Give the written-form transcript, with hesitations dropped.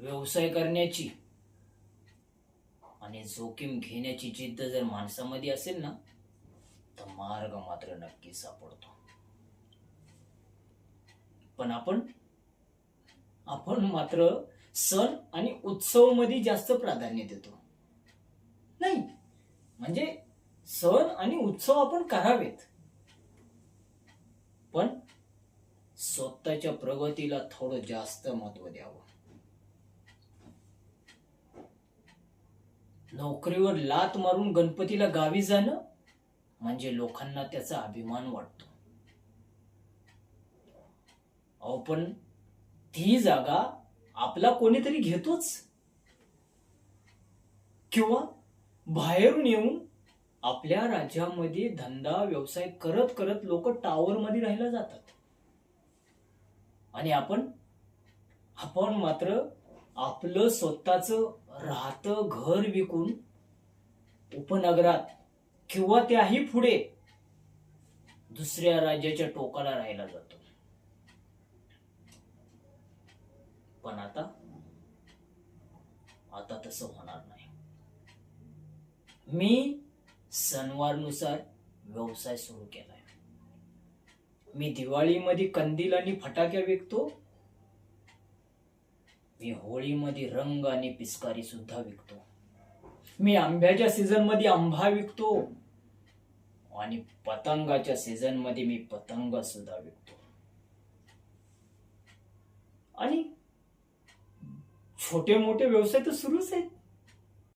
व्यवसाय करण्याची आणि जोखीम घेण्याची जिद्द जर माणसामध्ये असेल ना, तर मार्ग मात्र नक्की सापडतो. पण आपण आपण मात्र सण आणि उत्सव मध्ये जास्त प्राधान्य देतो. नाही म्हणजे सण आणि उत्सव आपण करावेत, पण स्वतःच्या प्रगतीला थोडं जास्त महत्व द्यावं. नोकरीवर लात मारून गणपतीला गावी जाणं म्हणजे लोकांना त्याचा अभिमान वाटतो. अहो पण ती जागा आपला कोणीतरी घेतोच, किंवा बाहेरून येऊन आपल्या राज्यामध्ये धंदा व्यवसाय करत करत लोक टावर मध्ये राहायला जातात. आणि आपण आपण मात्र आपलं स्वतःच राहतं घर विकून उपनगरात किंवा त्याही पुढे दुसऱ्या राज्याच्या टोकाला राहायला जातो. पण आता तसं होणार नाही. मी सणवारनुसार व्यवसाय सुरू केलाय. मी दिवाळीमध्ये कंदील आणि फटाके विकतो. मी होळीमध्ये रंग आणि पिचकारी सुद्धा विकतो. मी आंब्याच्या सीझन मध्ये आंबा विकतो आणि पतंगाच्या सीझन मध्ये मी पतंग सुद्धा विकतो. आणि छोटे मोठे व्यवसाय तर सुरूच आहेत.